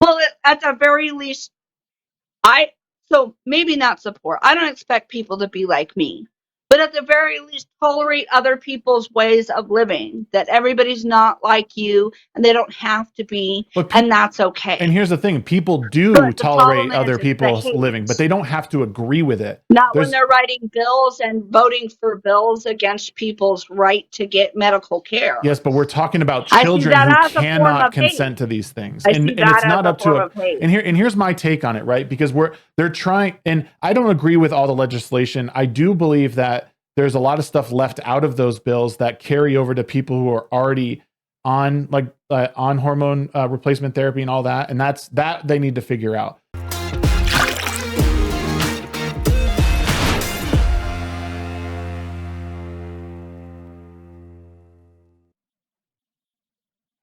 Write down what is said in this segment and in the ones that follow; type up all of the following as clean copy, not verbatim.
Well, at the very least, I so maybe not support. I don't expect people to be like me, but at the very least, tolerate other people's ways of living. That everybody's not like you, and they don't have to be, But and people, that's and okay. here's the thing: people do But the problem tolerate other is the people's living, but hate. they don't have to agree with it. Not when There's they're writing bills and voting for bills against people's right to get medical care. Yes, but we're talking about I see children that who as a form cannot of hate. consent to these things. I And see it's that as not a up to form a of hate. here's my take on it, right? Because they're trying, and I don't agree with all the legislation. I do believe that there's a lot of stuff left out of those bills that carry over to people who are already on on hormone replacement therapy and all that, and that they need to figure out.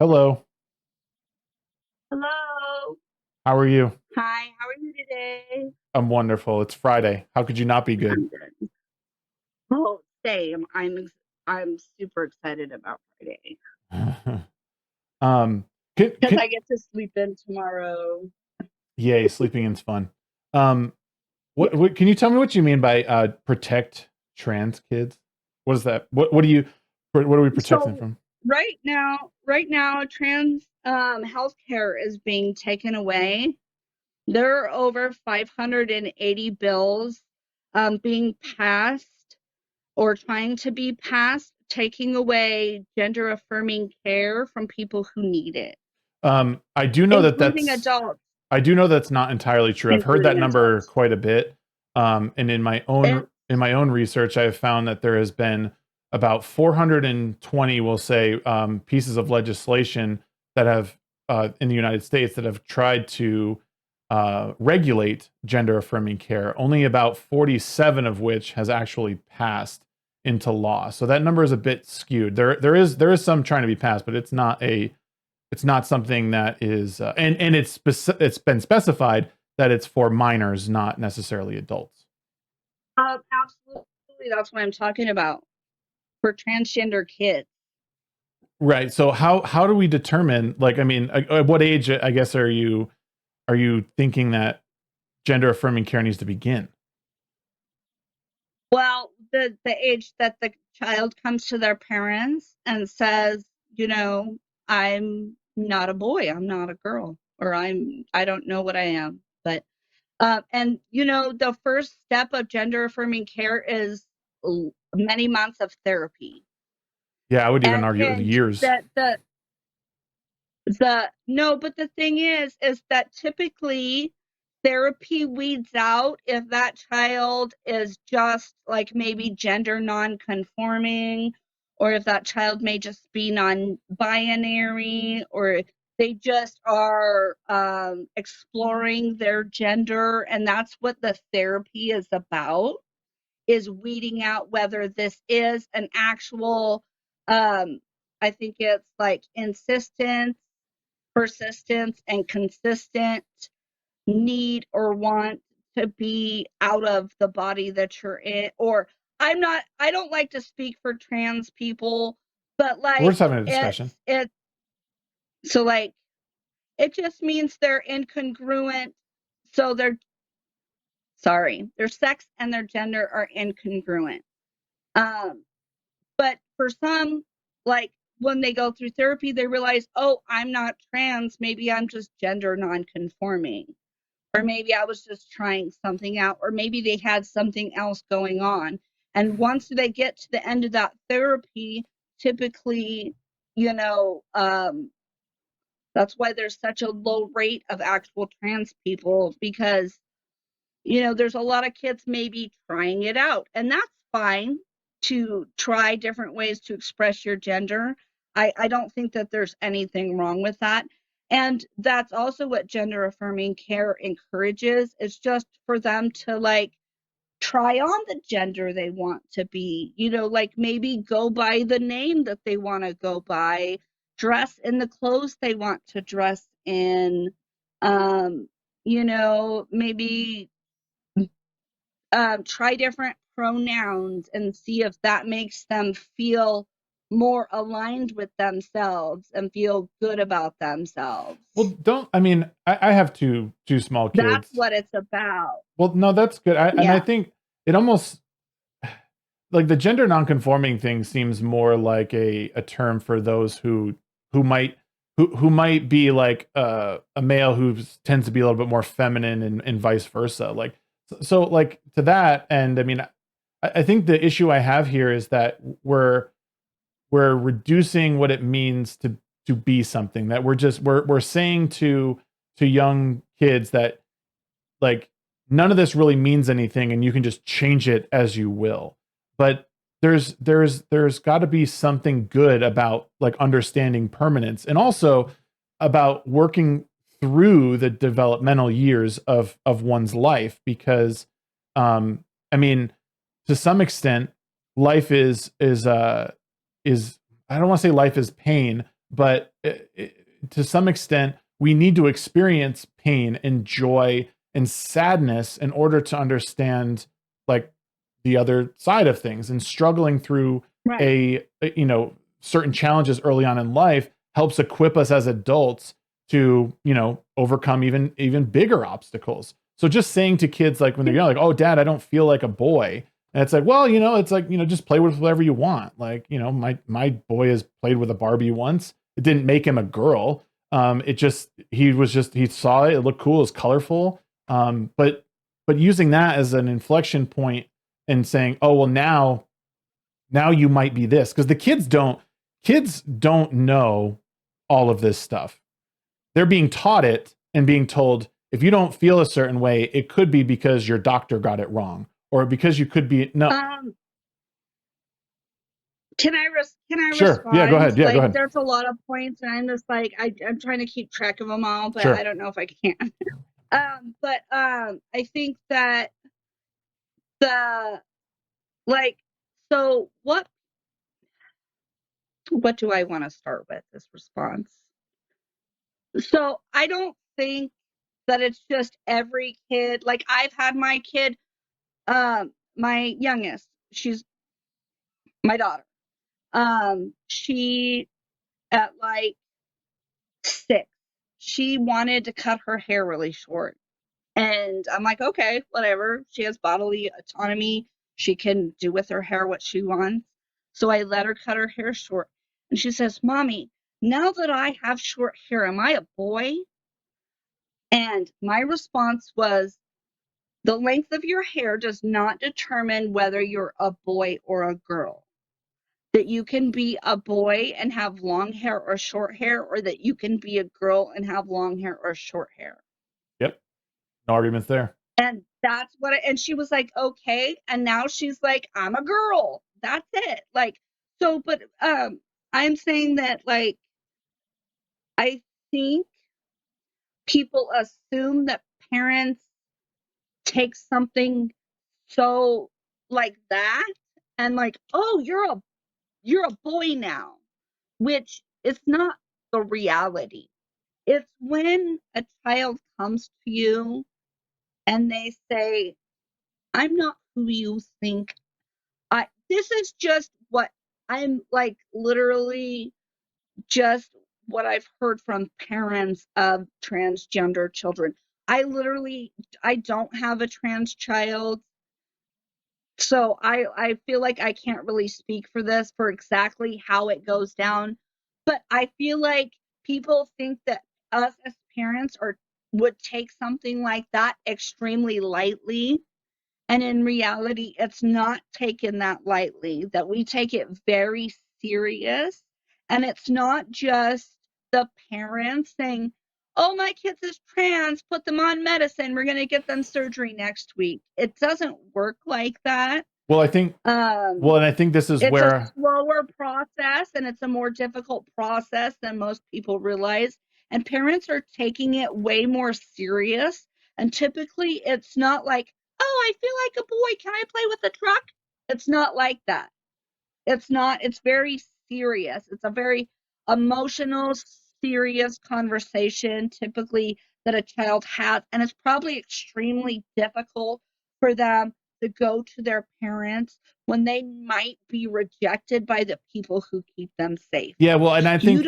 Hello, Hello. how are you? Hi, how are you today? I'm wonderful. It's Friday. How could you not be good? I'm good. Oh, same. I'm super excited about Friday um, can, because can, I get to sleep in tomorrow. yay, sleeping in's fun. Um, Yeah. what can you tell me what you mean by protect trans kids? What is that? What are we protecting So from? right now, trans healthcare is being taken away. There are over 580 bills being passed or trying to be passed, taking away gender affirming care from people who need it, I do know that including adults, that's not entirely true. I've heard that including number adults. quite a bit. And And in my own research, I have found that there has been about 420, we'll say, pieces of legislation that have in the United States that have tried to regulate gender affirming care. Only about 47 of which has actually passed into law. So that number is a bit skewed. There is some trying to be passed, but it's not something that is, and it's been specified that it's for minors, not necessarily adults. absolutely, that's what I'm talking about for transgender kids. Right. So how do we determine? Like, I mean, at what age, I guess, are you thinking that gender affirming care needs to begin? Well, the age that the child comes to their parents and says, you know, I'm not a boy, I'm not a girl, or I don't know what I am. But and the first step of gender affirming care is many months of therapy. Yeah, I would even argue And years. that the no, but the thing is that typically therapy weeds out if that child is just like maybe gender non-conforming, or if that child may just be non-binary, or they just are exploring their gender, and that's what the therapy is about, is weeding out whether this is an actual I think it's like insistence, persistence, and consistent need or want to be out of the body that you're in. Or I don't like to speak for trans people, but We're like just having a discussion. it so like it just means they're incongruent. So their sex and their gender are incongruent. um But for some, like when they go through therapy, they realize, oh, I'm not trans. Maybe I'm just gender non-conforming. Or maybe I was just trying something out. Or maybe they had something else going on. And once they get to the end of that therapy, typically, you know, that's why there's such a low rate of actual trans people, because there's a lot of kids maybe trying it out, and that's fine to try different ways to express your gender. I don't think that there's anything wrong with that. And that's also what gender affirming care encourages. It's just for them to like try on the gender they want to be, like maybe go by the name that they want to go by, dress in the clothes they want to dress in, maybe try different pronouns and see if that makes them feel more aligned with themselves and feel good about themselves. Well, I have two small That's kids. what it's about. Well, no, that's good. And I Yeah. think it almost, like, the gender nonconforming thing seems more like a term for those who might who might be like a male who tends to be a little bit more feminine, and vice versa. Like, so like, to that, and I mean, I think the issue I have here is that we're reducing what it means to be something, that we're saying to young kids that, like, none of this really means anything and you can just change it as you will. But there's got to be something good about, like, understanding permanence, and also about working through the developmental years of one's life, because I mean, to some extent, life is, I don't want to say life is pain, but to some extent we need to experience pain and joy and sadness in order to understand, like, the other side of things. And struggling through Right. certain challenges early on in life helps equip us as adults to, overcome even bigger obstacles. So just saying to kids, like, when they're young, like, "Oh, dad, I don't feel like a boy," and it's like, well, it's like, just play with whatever you want. Like, my boy has played with a Barbie once. It didn't make him a girl. He saw it. It looked cool. It was colorful. But using that as an inflection point and saying, oh, well, now you might be this, because the kids don't know all of this stuff. They're being taught it and being told, if you don't feel a certain way, it could be because your doctor got it wrong, or because you could be no. Can I Sure. Yeah, go respond? ahead. Yeah, go Like, ahead. there's a lot of points, and I'm just like, I'm trying to keep track of them all, but I Sure. don't know if I can. But I think that the like, so what do I want to start with this response? So I don't think that it's just every kid. Like, I've had my kid, my youngest, she's my daughter. She at like 6, she wanted to cut her hair really short. And I'm like, okay, whatever. She has bodily autonomy. She can do with her hair what she wants. So I let her cut her hair short. And she says, Mommy, now that I have short hair, am I a boy? And my response was, the length of your hair does not determine whether you're a boy or a girl. That you can be a boy and have long hair or short hair, or that you can be a girl and have long hair or short hair. Yep. No arguments there. And that's what and she was like, okay. And now she's like, I'm a girl. That's it. Like, so, but I'm saying that, like, I think people assume that parents take something so like that and like, oh, you're a boy now, which is not the reality. It's when a child comes to you and they say, I'm not who you think this is just what I'm like, literally just what I've heard from parents of transgender children. I don't have a trans child, so I feel like I can't really speak for this for exactly how it goes down, but I feel like people think that us as parents would take something like that extremely lightly. And in reality, it's not taken that lightly, that we take it very serious. And it's not just the parents saying, oh, my kid is trans, put them on medicine, we're going to get them surgery next week. It doesn't work like that. Well, and I think this is It's a where, slower process, and it's a more difficult process than most people realize. And parents are taking it way more serious. And typically, it's not like, oh, I feel like a boy. Can I play with the truck? It's not like that. It's not, it's very serious. It's a very emotional, serious conversation typically that a child has. And it's probably extremely difficult for them to go to their parents when they might be rejected by the people who keep them safe. Yeah, well, and I think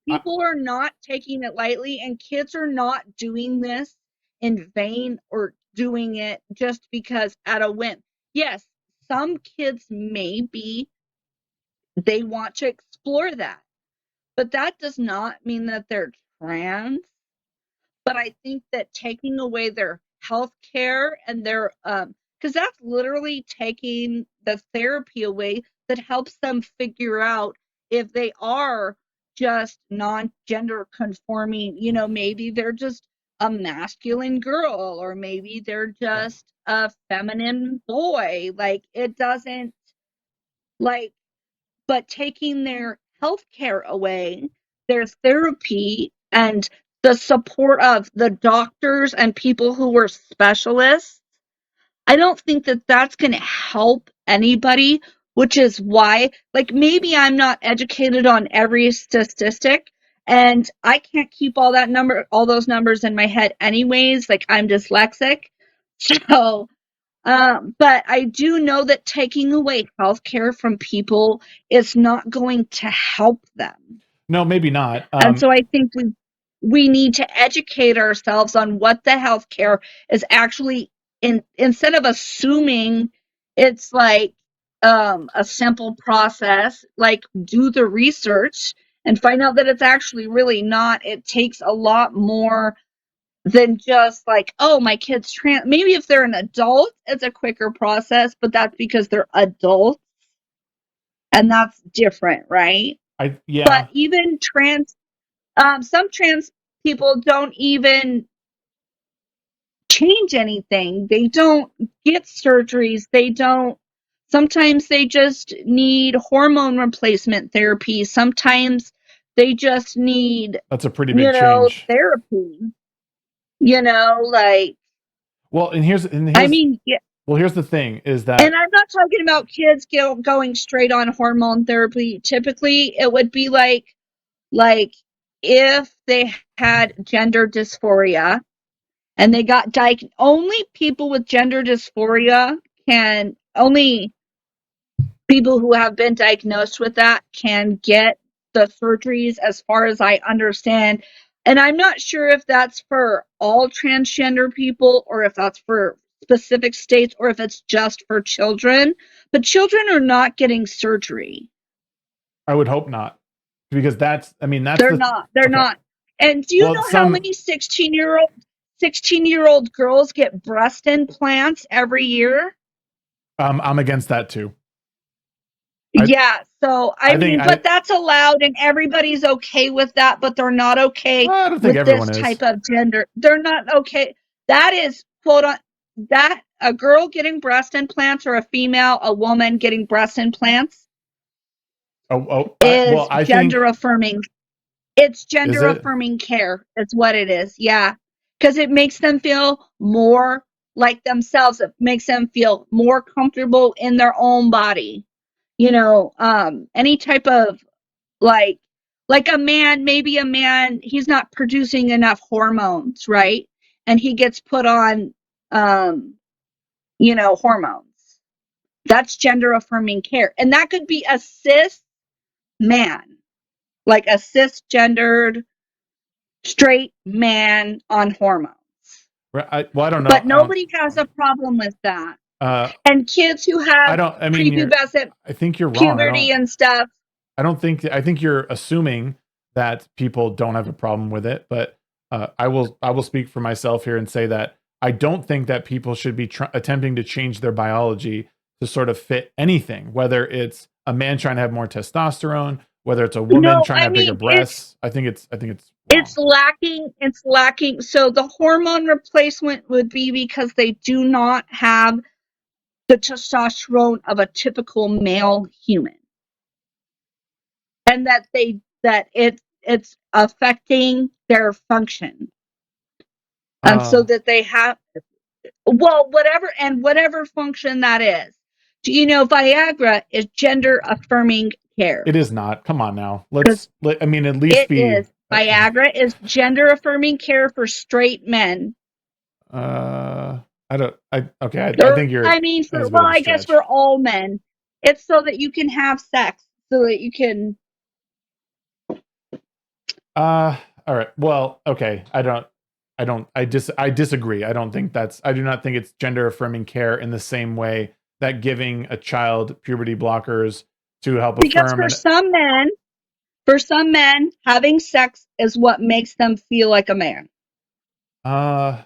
people are not taking it lightly, and kids are not doing this in vain or doing it just because at a whim. Yes, some kids maybe they want to explore that, but that does not mean that they're trans. But I think that taking away their health care and their because that's literally taking the therapy away that helps them figure out if they are just non-gender conforming, maybe they're just a masculine girl, or maybe they're just a feminine boy. Like, it doesn't, like, but taking their health care away, their therapy, and the support of the doctors and people who were specialists, I don't think that that's going to help anybody, which is why, like, maybe I'm not educated on every statistic, and I can't keep all those numbers in my head anyways. Like, I'm dyslexic. So but I do know that taking away healthcare from people is not going to help them. no, maybe not. And so I think we need to educate ourselves on what the healthcare is actually, instead of assuming it's like a simple process, like, do the research and find out that it's actually really not. It takes a lot more than just like, oh, my kid's trans. Maybe if they're an adult, it's a quicker process, but that's because they're adults, and that's different, right? But Yeah, even some trans people don't even change anything. They don't get surgeries. Sometimes they just need hormone replacement therapy. Sometimes they just need, that's a pretty big change. therapy, like, Well, and I mean, yeah. well, here's the thing: is And that I'm not talking about kids going straight on hormone therapy. Typically, it would be like if they had gender dysphoria and they got only people with gender dysphoria only people who have been diagnosed with that can get the surgeries, as far as I understand. And I'm not sure if that's for all transgender people or if that's for specific states or if it's just for children. But children are not getting surgery. I would hope not, because that's They're the not. They're okay. not. And do you Well, know how some many 16-year-old girls get breast implants every year? I'm against that too. I Yeah, so I I think mean, but that's allowed and everybody's okay with that, but they're not okay I don't think with everyone this is. type of gender. They're not okay. That is quote on that a girl getting breast implants or a woman getting breast implants Well, is I gender think affirming. It's is gender it? affirming care. It's what it is. Yeah. Because it makes them feel more like themselves. It makes them feel more comfortable in their own body. Any type of, like maybe a man, he's not producing enough hormones, right? And he gets put on hormones. That's gender affirming care. And that could be a cis man, like a cisgendered straight man on hormones. Well, I don't know. But nobody has a problem with that. Uh, And kids who I have don't. I mean, prepubescent I think you're wrong. puberty and stuff. I think you're assuming that people don't have a problem with it, but I will speak for myself here and say that I don't think that people should be attempting to change their biology to sort of fit anything, whether it's a man trying to have more testosterone, whether it's a woman No, trying to I have bigger mean, breasts. I think it's it's wrong. lacking. So the hormone replacement would be because they do not have the testosterone of a typical male human, and it's affecting their function. So that they have, well, whatever function that is. Do you know Viagra is gender affirming care? It is not. Come on now. Because I mean, at least it be. is. Viagra is gender affirming care for straight men. Uh, I Or think you're I mean, as for a bit well, of a I guess for stretch. all men, it's so that you can have sex, so that you can. All right. Well, okay. I disagree. I do not think it's gender affirming care in the same way that giving a child puberty blockers to help Because affirm for some men, having sex is what makes them feel like a man. uh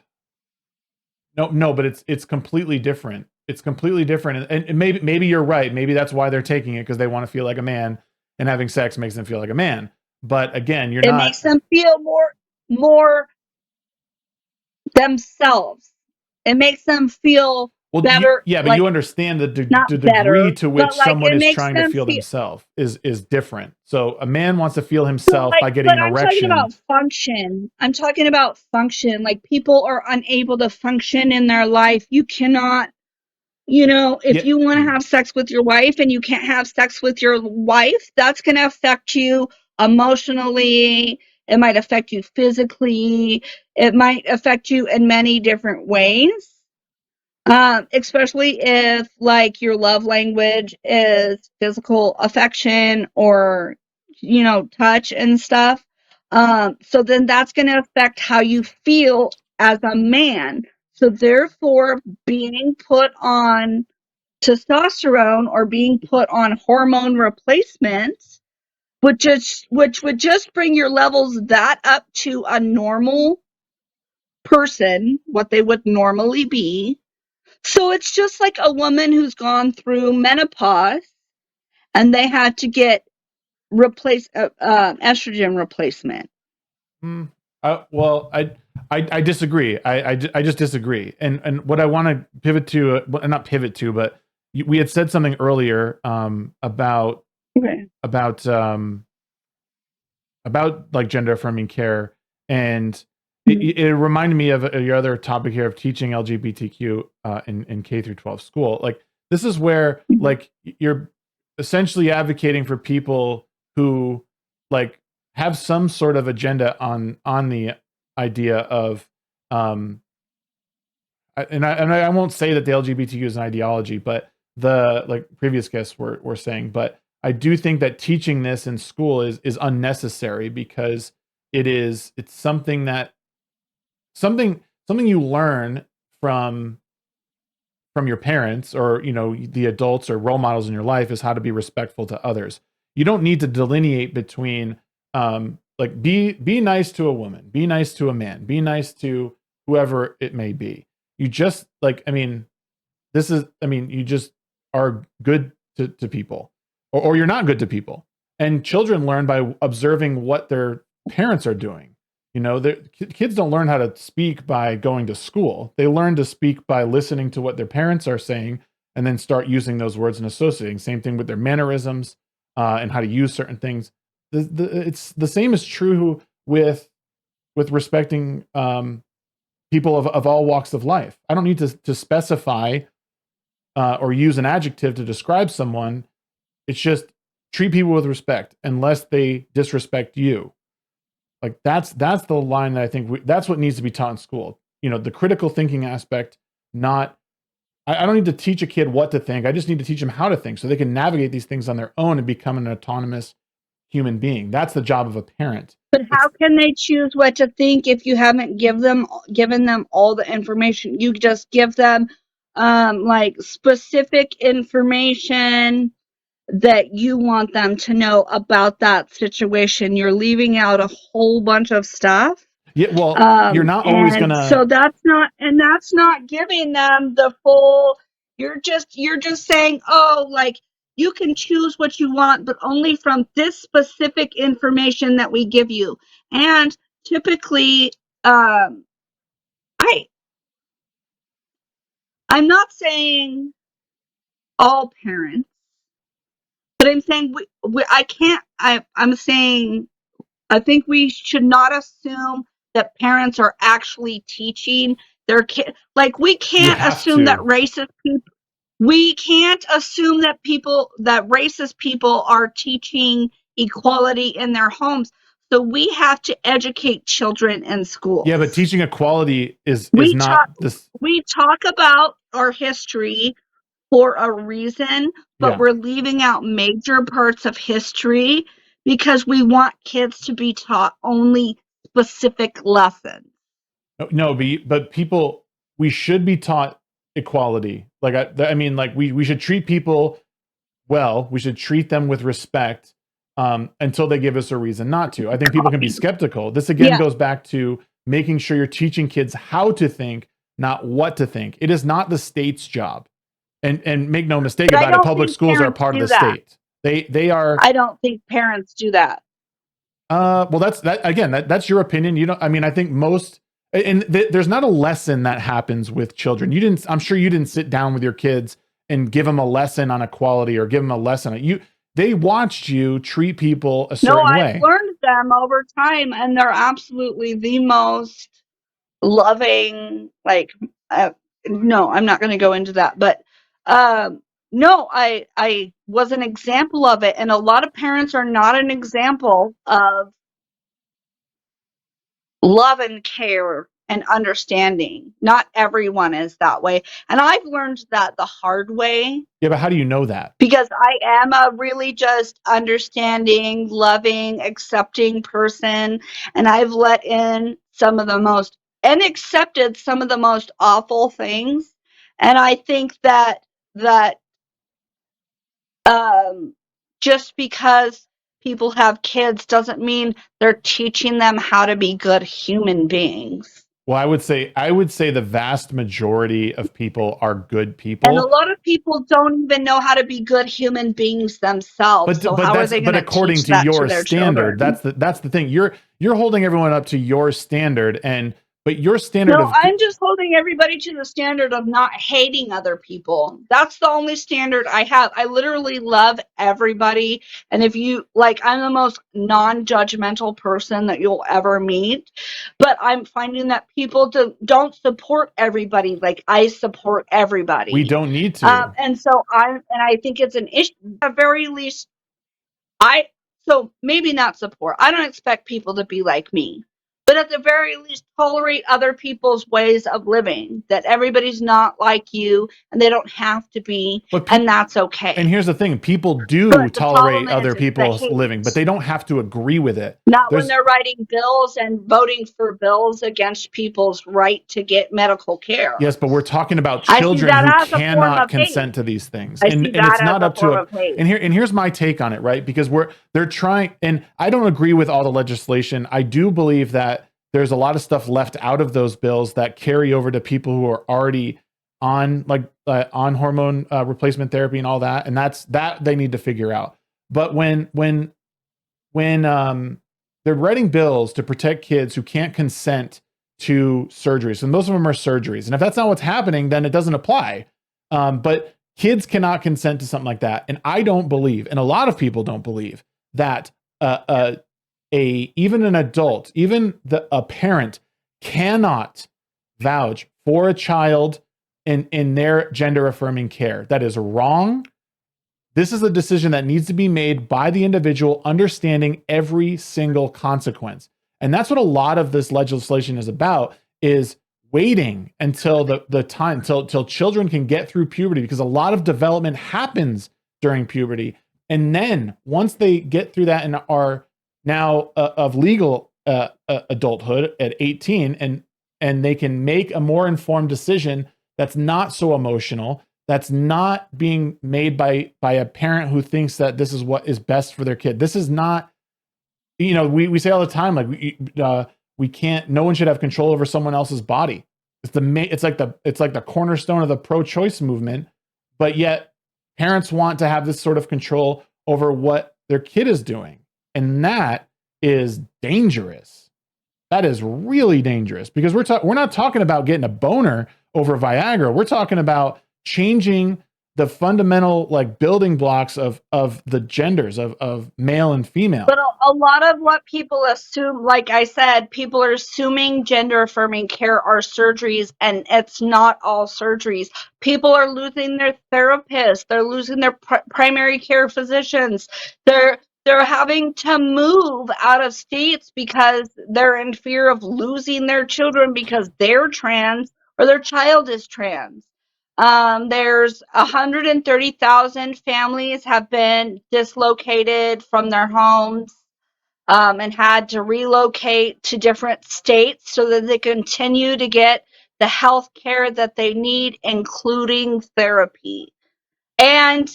no, but it's completely different. It's completely different. And maybe you're right. Maybe that's why they're taking it, because they want to feel like a man, and having sex makes them feel like a man. But again, you're It not. makes them feel more themselves. It makes them feel Well, better, yeah, but you like understand not the degree better, to which but like someone it is makes trying to them feel feel. themselves is different. So a man wants to feel So himself like, by getting but an I'm talking erection. about function. I'm talking about function. Like people are unable to function in their life. You cannot, if Yeah, you want to have sex with your wife and you can't have sex with your wife, that's going to affect you emotionally. It might affect you physically. It might affect you in many different ways. Especially if like your love language is physical affection or touch and stuff. So then that's going to affect how you feel as a man. So therefore, being put on testosterone or being put on hormone replacements, which would just bring your levels that up to a normal person, what they would normally be. So it's just like a woman who's gone through menopause and they had to get estrogen replacement. mm, well, I disagree. I just disagree. And what I want to pivot to, not pivot to, but we had said something earlier Okay. about like gender affirming care, and it reminded me of your other topic here of teaching LGBTQ in K through 12 school. Like this is where like you're essentially advocating for people who like have some sort of agenda on the idea of um I won't say that the LGBTQ is an ideology, but the like previous guests were saying, but I do think that teaching this in school is unnecessary, because it's something that something you learn from your parents, or the adults or role models in your life, is how to be respectful to others. You don't need to delineate between like be nice to a woman, be nice to a man, be nice to whoever it may be. You just like, you just are good to people, or you're not good to people. And children learn by observing what their parents are doing. Kids don't learn how to speak by going to school. They learn to speak by listening to what their parents are saying, and then start using those words and associating. Same thing with their mannerisms, and how to use certain things. It's the same is true with respecting people of all walks of life. I don't need to specify or use an adjective to describe someone. It's just treat people with respect unless they disrespect you. Like that's the line that I think that's what needs to be taught in school. The critical thinking aspect. Not I don't need to teach a kid what to think. I just need to teach them how to think, so they can navigate these things on their own and become an autonomous human being. That's the job of a parent. But how It's can they choose what to think if you haven't given them all the information? You just give them like specific information that you want them to know about that situation. You're leaving out a whole bunch of stuff. Yeah, well, you're not always And gonna. so that's not giving them the full. You're just saying, oh, like you can choose what you want, but only from this specific information that we give you. And typically, I I'm not saying all parents, but I'm saying I can't. I'm saying I think we should not assume that parents are actually teaching their kid. Like we You can't have assume that to. racist people. We can't assume that racist people are teaching equality in their homes. So we have to educate children in schools. Yeah, but teaching equality is We not this. we talk about our history for a reason, but Yeah. we're leaving out major parts of history because we want kids to be taught only specific lessons. No, but people, we should be taught equality. Like I mean, like we should treat people well. We should treat them with respect until they give us a reason not to. I think people can be skeptical. This again Yeah. goes back to making sure you're teaching kids how to think, not what to think. It is not the state's job. And make no mistake But I about it, don't public think schools are a parents part of do the that. state. They are. I don't think parents do that. Well, that's your opinion. You know, I mean, I think most, and there's not a lesson that happens with children. I'm sure you didn't sit down with your kids and give them a lesson on equality or give them a lesson. They watched you treat people a certain way. I've learned them over time, and they're absolutely the most loving, like, no, I'm not going to go into that, but no, I was an example of it, and a lot of parents are not an example of love and care and understanding. Not everyone is that way, and I've learned that the hard way. Yeah, but how do you know that? Because I am a really just understanding, loving, accepting person, and I've let in some of the most and accepted some of the most awful things. And I think that just because people have kids doesn't mean they're teaching them how to be good human beings. Well, I would say the vast majority of people are good And a people. lot of people don't even know how to be good human beings themselves. So how are they going to according teach to that your to their standard, children? that's the thing. You're holding everyone up to your standard, but your standard No, I'm just holding everybody to the standard of not hating other people. That's the only standard I have. I literally love everybody. And if you like, I'm the most non-judgmental person that you'll ever meet. But I'm finding that people don't support everybody like I support everybody. We don't need to. And I think it's an issue. At the very least, so maybe not support. I don't expect people to be like me. But at the very least, tolerate other people's ways of living, that everybody's not like you and they don't have to be, and that's okay. And here's the thing, people do tolerate other people's living, but they don't have to agree with it. Not when they're writing bills and voting for bills against people's right to get medical care. Yes, but we're talking about children who cannot consent to these things. And it's not up to and here's my take on it, right? Because they're trying, and I don't agree with all the legislation. I do believe that there's a lot of stuff left out of those bills that carry over to people who are already on on hormone replacement therapy and all that, and that they need to figure out. But when they're writing bills to protect kids who can't consent to surgeries, and most of them are surgeries, and if that's not what's happening, then it doesn't apply. But kids cannot consent to something like that, and I don't believe, and a lot of people don't believe, that even an adult, even a parent cannot vouch for a child in their gender affirming care. That is wrong. This is a decision that needs to be made by the individual, understanding every single consequence. And that's what a lot of this legislation is about, is waiting until the time, till children can get through puberty, because a lot of development happens during puberty. And then once they get through that and are now of legal adulthood at 18, and they can make a more informed decision that's not so emotional, that's not being made by a parent who thinks that this is what is best for their kid. This is not, we say all the time, like we can't, no one should have control over someone else's body. It's like the cornerstone of the pro-choice movement, but yet parents want to have this sort of control over what their kid is doing. And that is dangerous. That is really dangerous, because we're not talking about getting a boner over Viagra. We're talking about changing the fundamental building blocks of the genders of male and female. But a lot of what people assume, like I said, people are assuming gender affirming care are surgeries, and it's not all surgeries. People are losing their therapists. They're losing their primary care physicians. They're they're having to move out of states because they're in fear of losing their children because they're trans or their child is trans. There's 130,000 families have been dislocated from their homes and had to relocate to different states so that they continue to get the health care that they need, including therapy. And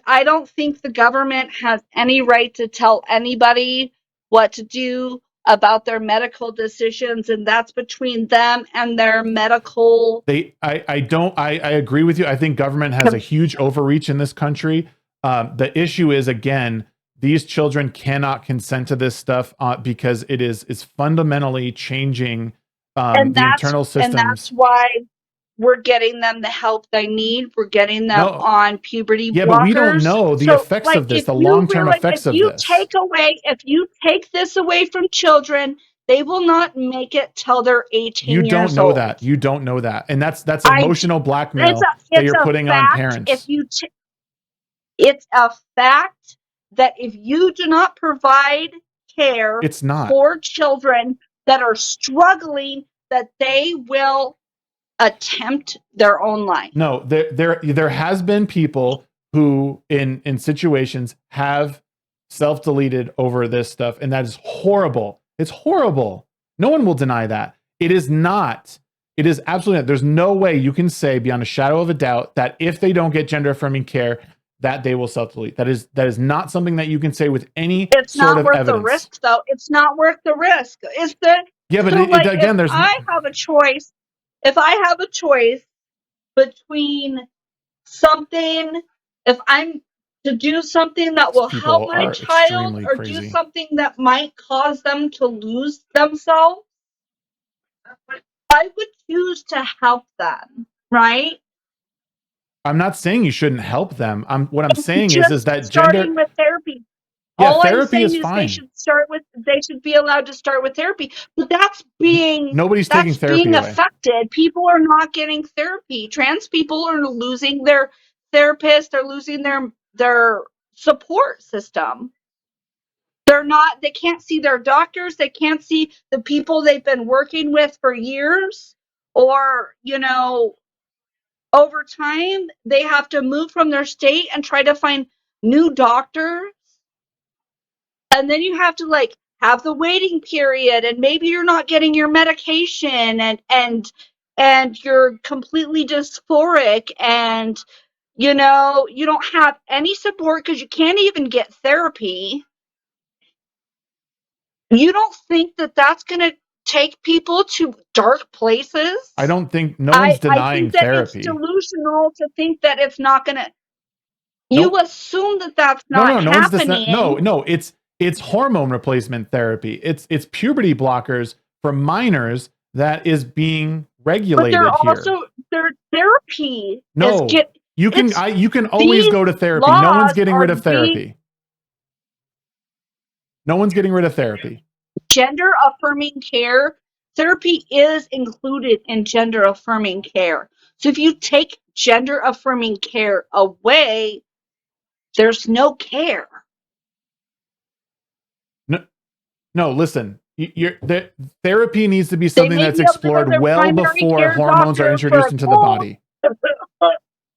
I don't think the government has any right to tell anybody what to do about their medical decisions, and that's between them and their medical. I agree with you. I think government has a huge overreach in this country. The issue is, again, these children cannot consent to this stuff because it is fundamentally changing the internal systems. And that's why we're getting them the help they need. We're getting them on puberty blockers. Yeah, but we don't know the effects of this, the long-term effects of this. If you take this away from children, they will not make it till they're 18 years old. You don't know that. You don't know that. And that's emotional blackmail that you're putting on parents. It's a fact that if you do not provide care for children that are struggling, that they will attempt their own life. No, there has been people who in situations have self-deleted over this stuff, and that is horrible. It's horrible. No one will deny that. It is not. It is absolutely not. There's no way you can say beyond a shadow of a doubt that if they don't get gender affirming care, that they will self-delete. That is not something that you can say with any sort of evidence. It's not worth the risk, though. It's not worth the risk. Is that? Yeah, but again, there's. I have a choice. If I have a choice between something, if I'm to do something that will help my child or do something that might cause them to lose themselves, I would choose to help them, right? I'm not saying you shouldn't help them. What I'm saying is that starting with therapy. Yeah, all therapy I'm saying is is fine. They should be allowed to start with therapy. But nobody's taking therapy being away. affected. People are not getting therapy. Trans people are losing their therapist, they're losing their support system. They can't see their doctors, they can't see the people they've been working with for years, or over time they have to move from their state and try to find new doctors. And then you have to have the waiting period, and maybe you're not getting your medication, and you're completely dysphoric, and you don't have any support because you can't even get therapy. You don't think that that's going to take people to dark places? I don't think no one's denying therapy. It's delusional to think that it's not going to. You assume that that's not happening. No, it's hormone replacement therapy. It's puberty blockers for minors that is being regulated here. Their therapy. No, you can always go to therapy. No one's getting rid of therapy. No one's getting rid of therapy. Gender affirming care. Therapy is included in gender affirming care. So if you take gender affirming care away, there's no care. No, listen. The therapy needs to be something that's explored well before hormones are introduced into the body.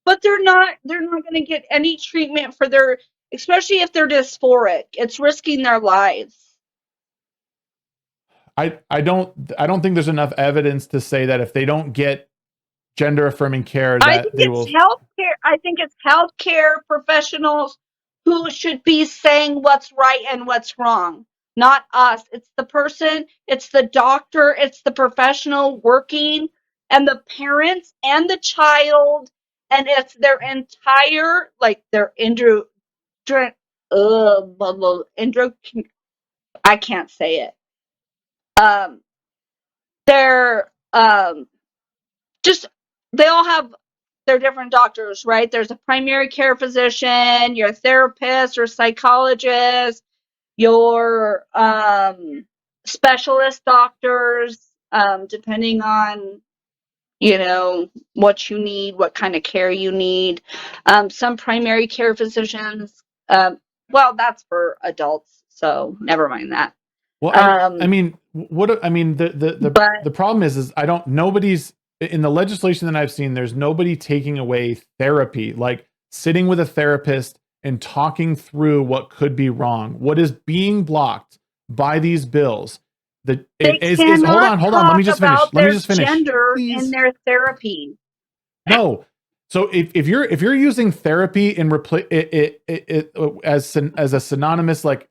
But they're not going to get any treatment for especially if they're dysphoric. It's risking their lives. I don't think there's enough evidence to say that if they don't get gender affirming care that they will. I think it's healthcare professionals who should be saying what's right and what's wrong. Not us. It's the person, it's the doctor, it's the professional working, and the parents and the child, and it's their entire I can't say it. They all have their different doctors, right? There's a primary care physician, your therapist or psychologist, your specialist doctors, depending on what you need, what kind of care you need. Some primary care physicians Well, that's for adults, so never mind that. Well, I mean, But the problem is I don't, nobody's in the legislation that I've seen, there's nobody taking away therapy, like sitting with a therapist and talking through what could be wrong. What is being blocked by these bills? they Is hold cannot on. Let me talk just finish. about Let me their just finish. gender in Please. their therapy. No. So if you're using therapy in as a synonymous, like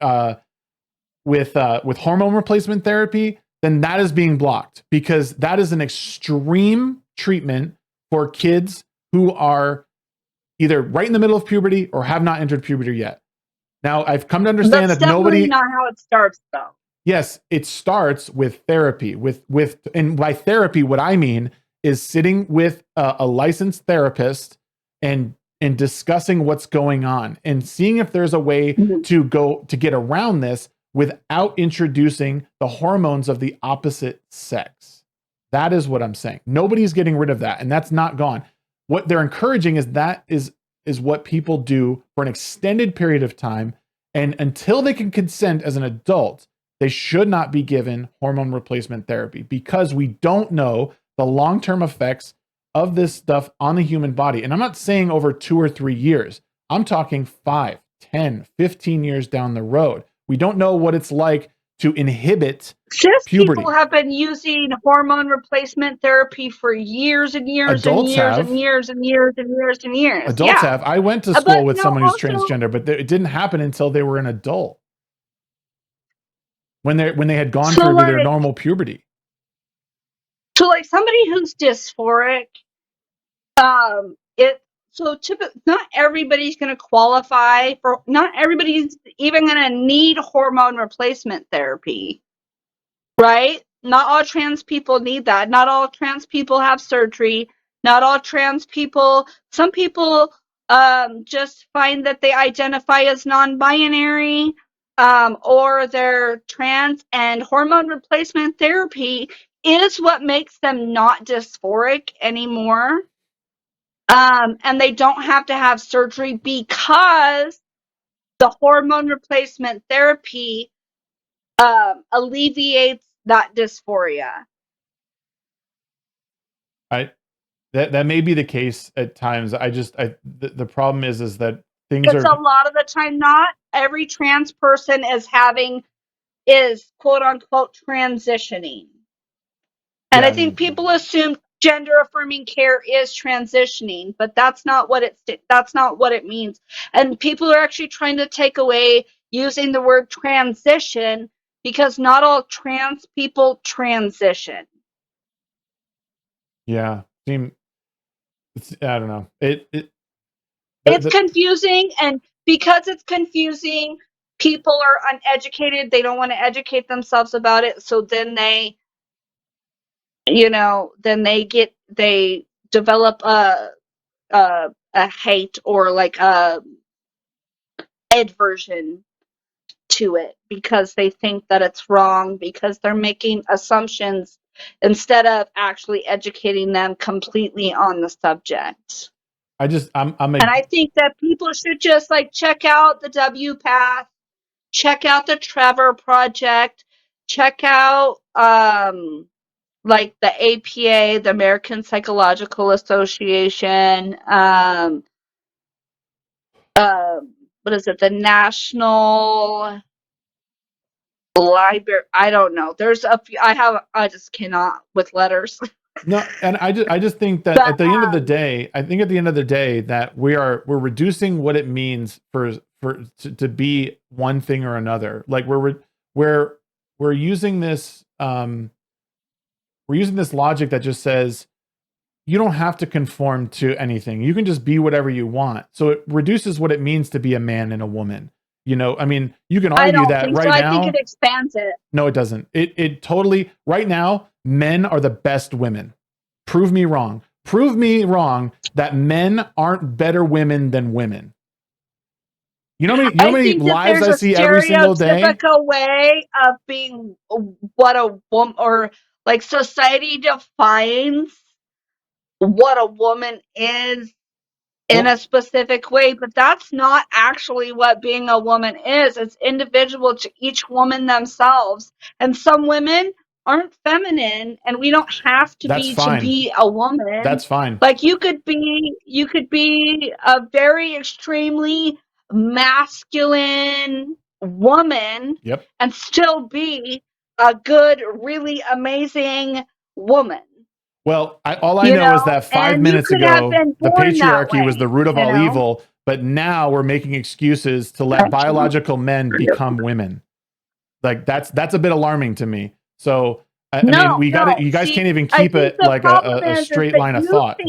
with hormone replacement therapy, then that is being blocked, because that is an extreme treatment for kids who are either right in the middle of puberty or have not entered puberty yet. Now, I've come to understand That's that definitely not how it starts, though. yes, it starts with therapy. And by therapy, what I mean is sitting with a licensed therapist and discussing what's going on and seeing if there's a way to get around this without introducing the hormones of the opposite sex. That is what I'm saying. Nobody's getting rid of that, and that's not gone. What they're encouraging is what people do for an extended period of time, and until they can consent as an adult, they should not be given hormone replacement therapy, because we don't know the long-term effects of this stuff on the human body. And I'm not saying over 2 or 3 years. I'm talking 5, 10, 15 years down the road. We don't know what it's like to inhibit puberty. People have been using hormone replacement therapy for years and years Adults and years have. and years and years and years and years. Adults have. I went to school with someone who's also, transgender, but it didn't happen until they were an adult, when they had gone through their normal puberty. So, like, somebody who's dysphoric, not everybody's going to qualify for. Not everybody's even going to need hormone replacement therapy, right? Not all trans people need that. Not all trans people have surgery. Not all trans people. Some people just find that they identify as non-binary, or they're trans, and hormone replacement therapy is what makes them not dysphoric anymore. And they don't have to have surgery because the hormone replacement therapy alleviates that dysphoria. That may be the case at times. The problem is that things Because a lot of the time, not every trans person is quote unquote transitioning. And I think people assume gender affirming care is transitioning, but that's not what it means. And people are actually trying to take away using the word transition, because not all trans people transition. Yeah. I don't know. It's confusing, and because it's confusing, people are uneducated. They don't want to educate themselves about it. So then they develop a hate or like a aversion to it, because they think that it's wrong, because they're making assumptions instead of actually educating them completely on the subject. And I think that people should just like check out the W Path, check out the Trevor Project, check out like the APA, the American Psychological Association, what is it, the National Library? I don't know. There's a few. I just cannot with letters. No, and I just think that at the end of the day, that we're reducing what it means to be one thing or another. Like we're using this logic that just says you don't have to conform to anything. You can just be whatever you want. So it reduces what it means to be a man and a woman. I mean, you can argue that right now. I think it expands it. No, it doesn't. It totally, right now, men are the best women. Prove me wrong. Prove me wrong that men aren't better women than women. You know how many lives I see every single day? Stereotypical way of being what a woman, or like society defines what a woman is in a specific way, but that's not actually what being a woman is. It's individual to each woman themselves. And some women aren't feminine, and we don't have to That's be fine. to be a woman. That's fine. Like you could be a very extremely masculine woman Yep. and still be a good, really amazing woman. Well, all I know is that 5 minutes ago, the patriarchy was the root of all evil, but now we're making excuses to let biological men become women. Like that's a bit alarming to me. So I mean, you guys can't even keep it like a straight line of thought.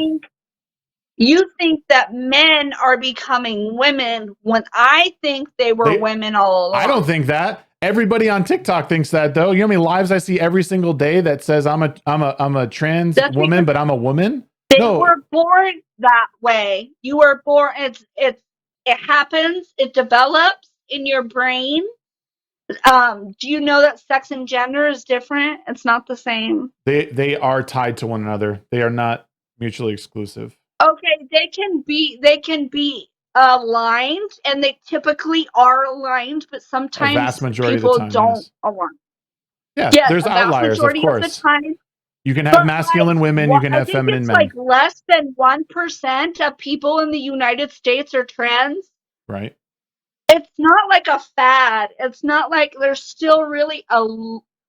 You think that men are becoming women when I think they were women all along. I don't think that. Everybody on TikTok thinks that, though. You know how many lives I see every single day that says I'm a trans woman, but I'm a woman? They were born that way. You were born. It happens. It develops in your brain. Do you know that sex and gender is different? It's not the same. They are tied to one another. They are not mutually exclusive. Okay, they can be aligned, and they typically are aligned, but sometimes a vast majority people of the time, don't yes. align. Yeah, there's outliers, of course. You can have masculine women, you can have feminine men. I think it's like less than 1% of people in the United States are trans. Right. It's not like a fad. It's not like there's still really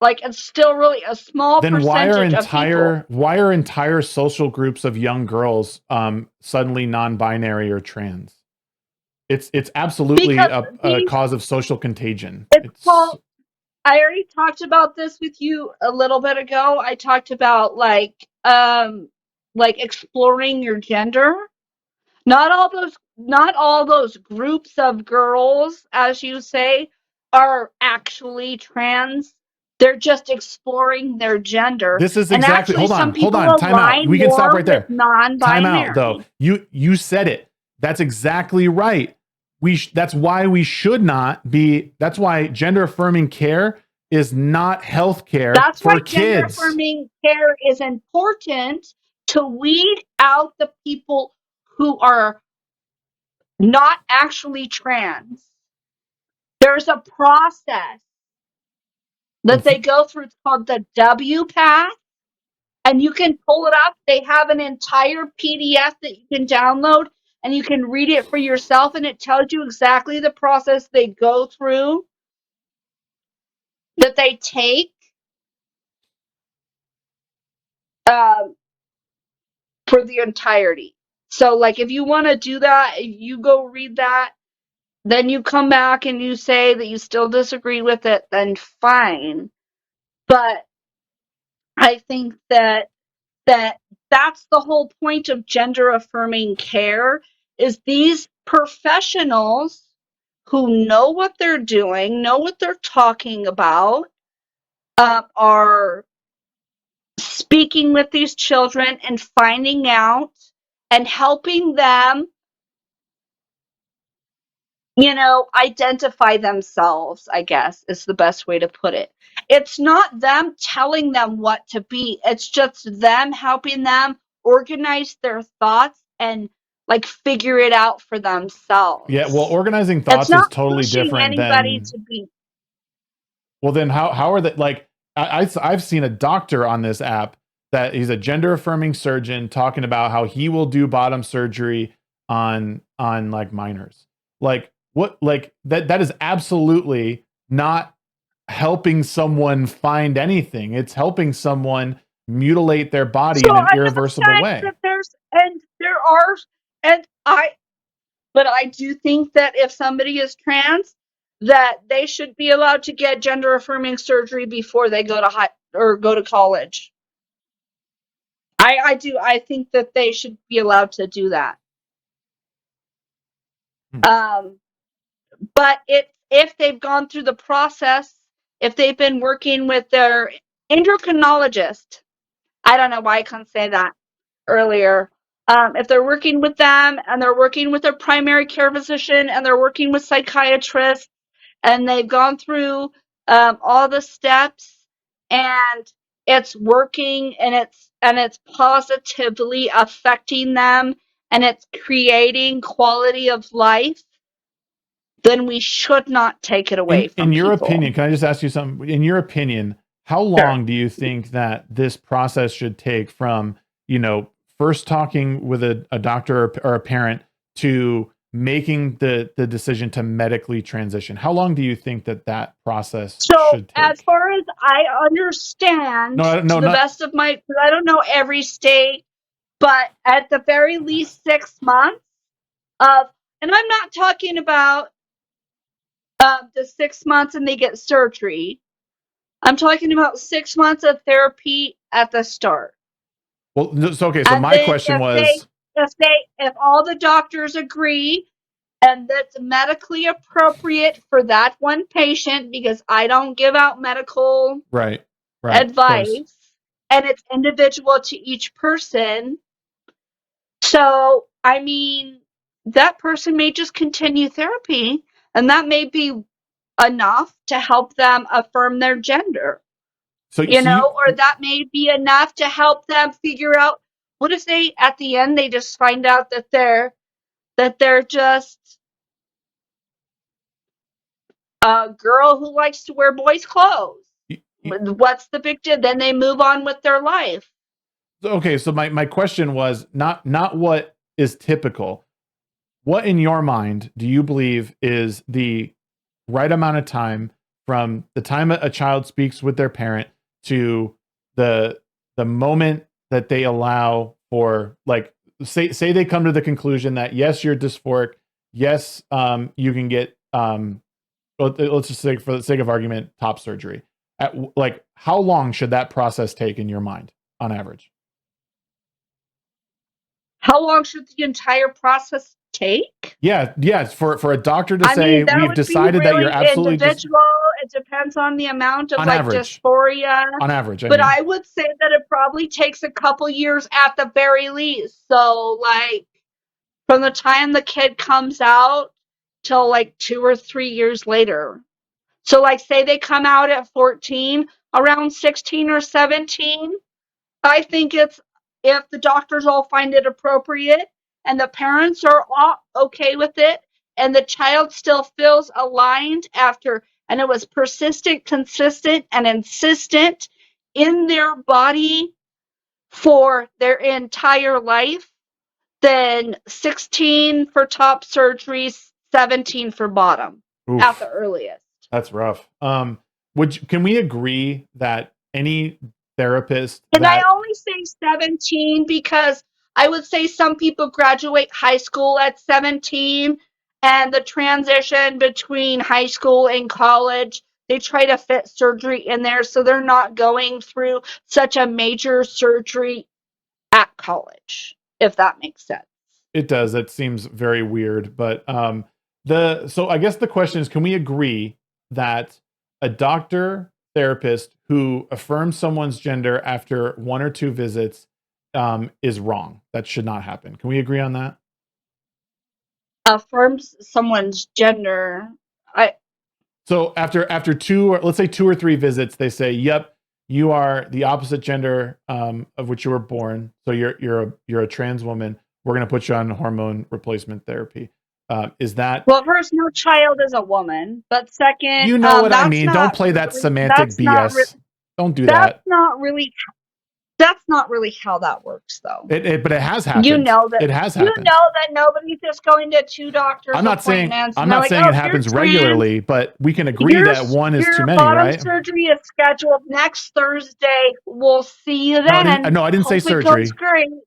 it's still really a small percentage of people. Why are entire social groups of young girls suddenly non-binary or trans? It's absolutely a cause of social contagion. Well, I already talked about this with you a little bit ago. I talked about like exploring your gender. Not all those groups of girls, as you say, are actually trans. They're just exploring their gender. This is exactly. Hold on. Time out. We can stop right there. Time out, though. You said it. That's exactly right. That's why we should not be. That's why gender affirming care is not health care for kids. Gender affirming care is important to weed out the people who are not actually trans. There's a process that they go through. It's called the W path, and you can pull it up. They have an entire PDF that you can download, and you can read it for yourself, and it tells you exactly the process they go through, that they take for the entirety. So, like, if you want to do that, if you go read that, then you come back and you say that you still disagree with it, then fine. But I think that's the whole point of gender affirming care, is these professionals who know what they're doing, know what they're talking about, are speaking with these children and finding out and helping them, identify themselves, I guess is the best way to put it. It's not them telling them what to be. It's just them helping them organize their thoughts and figure it out for themselves. Yeah, well, organizing thoughts is totally different than to be. Well, then how are they I've seen a doctor on this app that he's a gender affirming surgeon talking about how he will do bottom surgery on minors. That is absolutely not helping someone find anything. It's helping someone mutilate their body in an irreversible way. But I do think that if somebody is trans, that they should be allowed to get gender affirming surgery before they go to college. I do. I think that they should be allowed to do that. But if they've gone through the process, if they've been working with their endocrinologist, I don't know why I couldn't say that earlier. If they're working with them and they're working with their primary care physician and they're working with psychiatrists and they've gone through all the steps and it's working and it's positively affecting them and it's creating quality of life, then we should not take it away from In your people. opinion, can I just ask you something? In your opinion, how long do you think that this process should take from, first talking with a doctor or a parent to making the decision to medically transition? How long do you think that process should take? As far as I understand, to the best of my, I don't know every state, but at the very least 6 months of, and I'm not talking about the 6 months and they get surgery. I'm talking about 6 months of therapy at the start. Well, so my question was, if all the doctors agree and that's medically appropriate for that one patient, because I don't give out medical advice, and it's individual to each person. So, I mean, that person may just continue therapy, and that may be enough to help them affirm their gender. Or that may be enough to help them figure out, what if they, at the end, they just find out that they're just a girl who likes to wear boys' clothes. What's the big deal? Then they move on with their life. Okay, so my question was not what is typical. What in your mind do you believe is the right amount of time from the time a child speaks with their parent to the moment that they allow for, like, say they come to the conclusion that yes, you're dysphoric, yes, you can get let's just say, for the sake of argument, top surgery. Like, how long should that process take in your mind on average? How long should the entire process take? Yeah, for a doctor to say, we've decided that you're absolutely individual. It depends on the amount of average. Dysphoria. On average, I would say that it probably takes a couple years at the very least. So, like, from the time the kid comes out till like 2 or 3 years later. So, like, say they come out at 14, around 16 or 17, I think it's, if the doctors all find it appropriate and the parents are all okay with it and the child still feels aligned after, and it was persistent, consistent, and insistent in their body for their entire life, then 16 for top surgery, 17 for bottom. Oof. At the earliest. That's rough. Can we agree that any therapist And I only say 17 because I would say some people graduate high school at 17, and the transition between high school and college, they try to fit surgery in there so they're not going through such a major surgery at college, if that makes sense. It does. That seems very weird. But so I guess the question is, can we agree that a doctor therapist who affirms someone's gender after 1 or 2 visits is wrong? That should not happen. Can we agree on that? Affirms someone's gender. So after 2, or let's say 2 or 3 visits, they say, "Yep, you are the opposite gender of which you were born. So you're a trans woman. We're going to put you on hormone replacement therapy." Is that, well? First, no child is a woman, but second, you know what I mean? Don't play that semantic BS. Don't do that. That's not really how that works, though. But it has happened. It has happened. You know that nobody's just going to 2 doctors. I'm not saying it happens regularly, but we can agree that one is too many, right? Your surgery is scheduled next Thursday. We'll see you then. No, I didn't say surgery.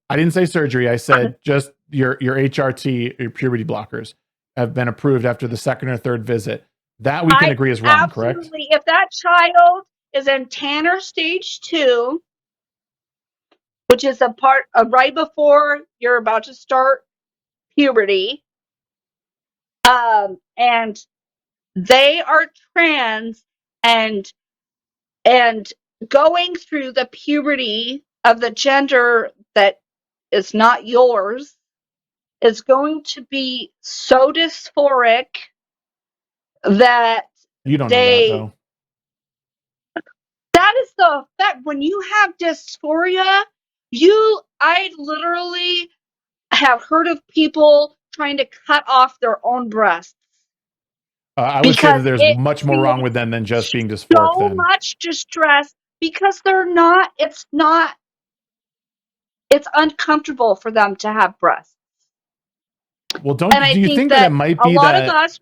I didn't say surgery. I said just your HRT, your puberty blockers, have been approved after the 2nd or 3rd visit. That we can agree is wrong, correct? Absolutely. If that child is in Tanner stage 2, which is a part of right before you're about to start puberty, and they are trans and going through the puberty of the gender that is not yours, is going to be so dysphoric that you don't know that, though. That is the fact. When you have dysphoria, I literally have heard of people trying to cut off their own breasts. I would say that there's it much more wrong with them than just being dysphoric so then. much distress because it's uncomfortable for them to have breasts. Well, And I do you think that it might be a lot of that us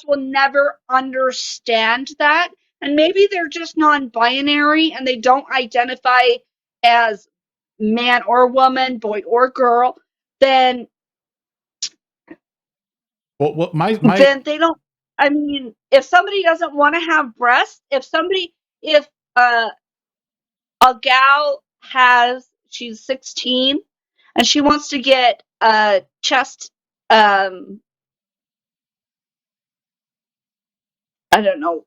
will never understand that. And maybe they're just non-binary and they don't identify as man or woman, boy or girl, then my they don't. I mean, if somebody doesn't want to have breasts, if a gal she's 16 and she wants to get a chest, I don't know.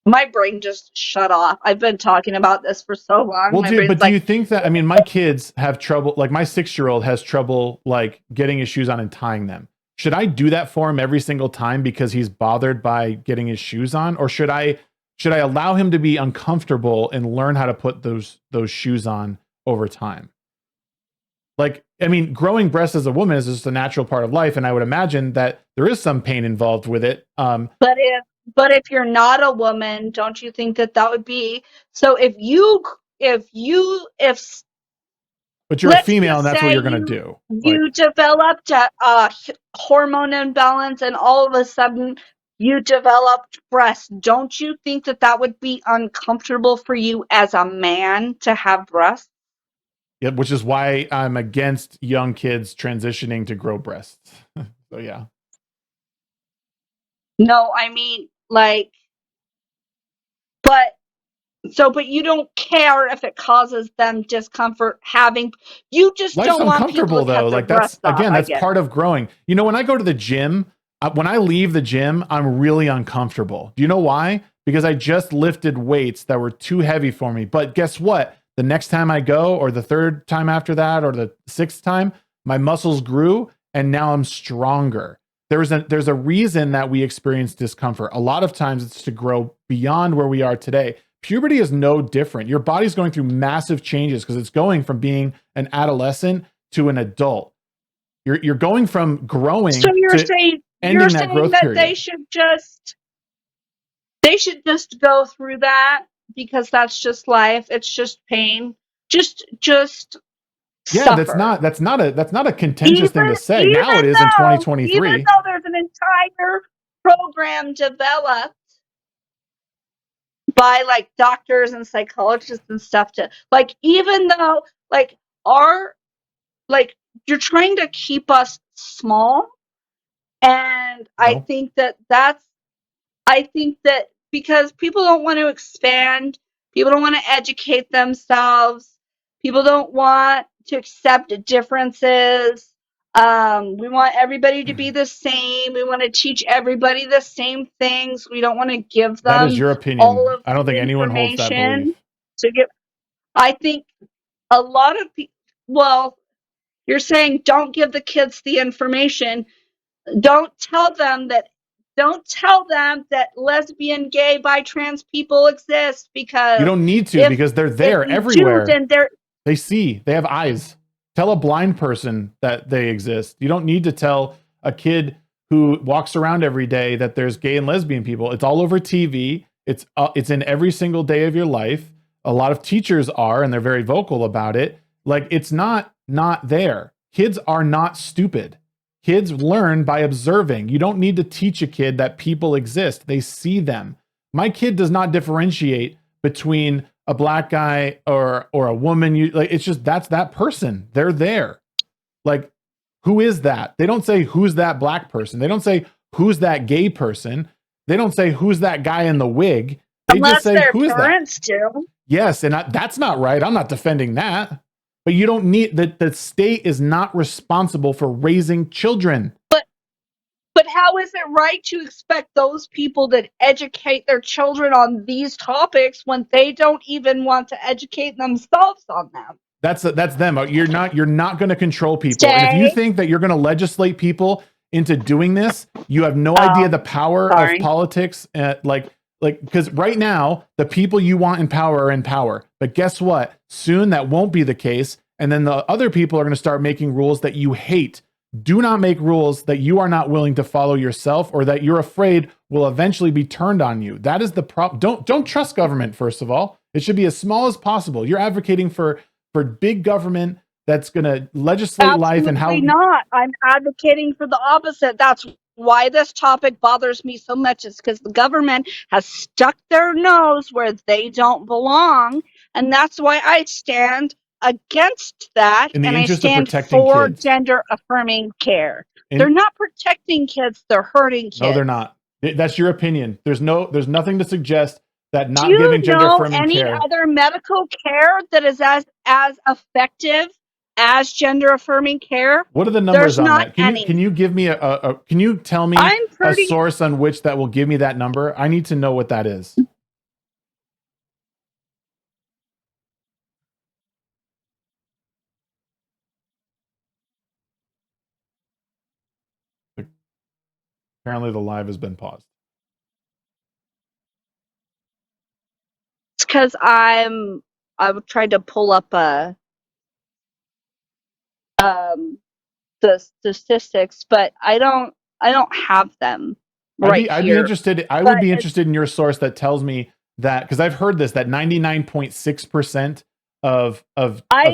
My brain just shut off. I've been talking about this for so long. Well, My brain's do like, you think that, I mean, my kids have trouble, like my 6-year-old has trouble like getting his shoes on and tying them. Should I do that for him every single time because he's bothered by getting his shoes on? Or should I allow him to be uncomfortable and learn how to put those shoes on over time? Like, I mean, growing breasts as a woman is just a natural part of life. And I would imagine that there is some pain involved with it. but if you're not a woman, don't you think that would be so? If But you're a let's female just and that's what say you're going to do. you developed a hormone imbalance and all of a sudden you developed breasts, don't you think that would be uncomfortable for you as a man to have breasts? Yeah, which is why I'm against young kids transitioning to grow breasts. So yeah. No, I mean, like, but you don't care if it causes them discomfort having, you just Life's don't want people uncomfortable to cut though. their Like that's, breasts off. again, that's I get part of growing. You know, when I go to the gym, when I leave the gym, I'm really uncomfortable. Do you know why? Because I just lifted weights that were too heavy for me. But guess what? The next time I go, or the third time after that, or the 6th time, my muscles grew and now I'm stronger. There's a reason that we experience discomfort. A lot of times it's to grow beyond where we are today. Puberty is no different. Your body's going through massive changes because it's going from being an adolescent to an adult. You're going from growing So to ending that growth that period. they should just go through that because that's just life. It's just pain. Just Yeah, suffer. that's not a contentious thing to say. Now it is in 2023. Even though there's an entire program developed by like doctors and psychologists and stuff to like, even though like you're trying to keep us small, and I No, think that because people don't want to expand, people don't want to educate themselves, people don't want to accept differences. We want everybody to be the same. We want to teach everybody the same things. We don't want to give that is them your all opinion. of I don't the think anyone holds that belief. information. I think a lot of people, well, you're saying don't give the kids the information. Don't tell them that lesbian, gay, bi, trans people exist, You because don't need to because they're if there you do, everywhere. then they're They see, they have eyes. Tell a blind person that they exist. You don't need to tell a kid who walks around every day that there's gay and lesbian people. It's all over TV. It's in every single day of your life. A lot of teachers are, and they're very vocal about it. Like, it's not there. Kids are not stupid. Kids learn by observing. You don't need to teach a kid that people exist. They see them. My kid does not differentiate between a black guy or a woman. It's just, that's that person. They're there. Like, who is that? They don't say who's that black person. They don't say who's that gay person. They don't say who's that guy in the wig. They just say who is that? Parents do. Yes, and that's not right. I'm not defending that. But you don't need the state is not responsible for raising children. But how is it right to expect those people that educate their children on these topics when they don't even want to educate themselves on them? That's them. You're not going to control people. And if you think that you're going to legislate people into doing this, you have no idea the power of politics. Because right now, the people you want in power are in power. But guess what? Soon that won't be the case. And then the other people are going to start making rules that you hate. Do not make rules that you are not willing to follow yourself or that you're afraid will eventually be turned on you. That is the problem. Don't trust government, first of all. It should be as small as possible. You're advocating for big government that's going to legislate life and how. Absolutely not. I'm advocating for the opposite. That's why this topic bothers me so much, is because the government has stuck their nose where they don't belong. And that's why I stand against that. In the And I interest of stand protecting for kids. gender affirming care. They're not protecting kids, they're hurting kids. No, they're not. That's your opinion. There's nothing to suggest that not Do giving you gender know affirming any care. other medical care that is as effective as gender affirming care? What are the numbers There's on not that? any. Can you give me can you tell me a source on which that will give me that number? I need to know what that is. Apparently the live has been paused. It's because I've tried to pull up the statistics, but I don't have them right I'd here. be interested. I would be interested in your source that tells me that, because I've heard this, that 99.6% of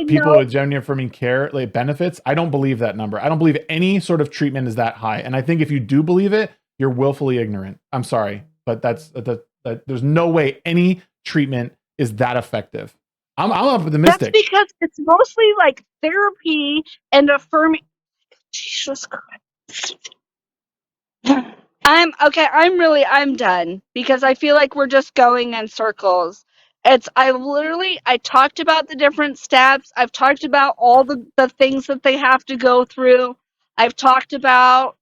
people with gender affirming care like benefits. I don't believe that number. I don't believe any sort of treatment is that high. And I think if you do believe it, you're willfully ignorant. I'm sorry, but there's no way any treatment is that effective. I'm optimistic. That's because it's mostly like therapy and affirming. Jesus Christ. I'm done, because I feel like we're just going in circles. I talked about the different steps. I've talked about all the things that they have to go through. I've talked about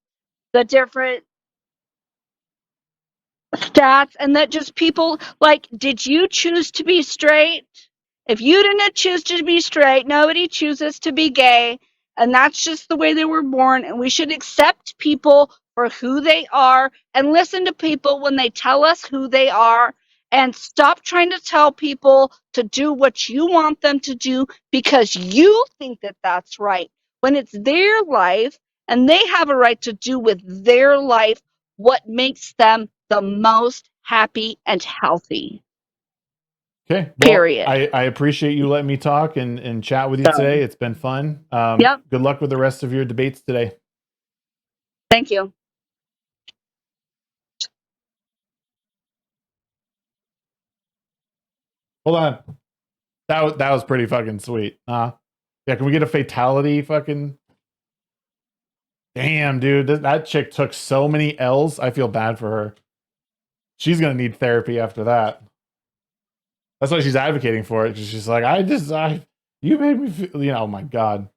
the different stats, and that just people, like, did you choose to be straight? If you didn't choose to be straight, nobody chooses to be gay, and that's just the way they were born. And we should accept people for who they are and listen to people when they tell us who they are, and stop trying to tell people to do what you want them to do because you think that that's right, when it's their life and they have a right to do with their life what makes them the most happy and healthy. Okay. Well, period. I appreciate you letting me talk and chat with you today. It's been fun. Yep. Good luck with the rest of your debates today. Thank you. Hold on. That was pretty fucking sweet. Yeah, can we get a fatality fucking? Damn, dude. That chick took so many L's. I feel bad for her. She's going to need therapy after that. That's why she's advocating for it. She's like, you made me feel, oh my God.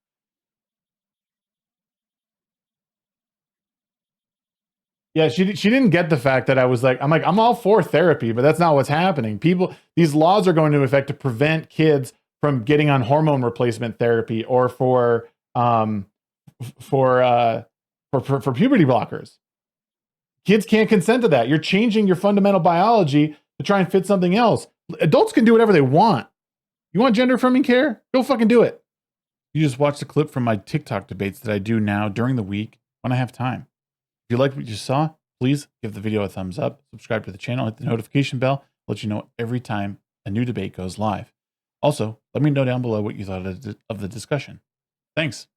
Yeah, she didn't get the fact that I'm all for therapy, but that's not what's happening. These laws are going into effect to prevent kids from getting on hormone replacement therapy or for puberty blockers. Kids can't consent to that. You're changing your fundamental biology to try and fit something else. Adults can do whatever they want. You want gender affirming care? Go fucking do it. You just watched a clip from my TikTok debates that I do now during the week when I have time. If you liked what you saw, please give the video a thumbs up, subscribe to the channel, hit the notification bell, let you know every time a new debate goes live. Also, let me know down below what you thought of the discussion. Thanks.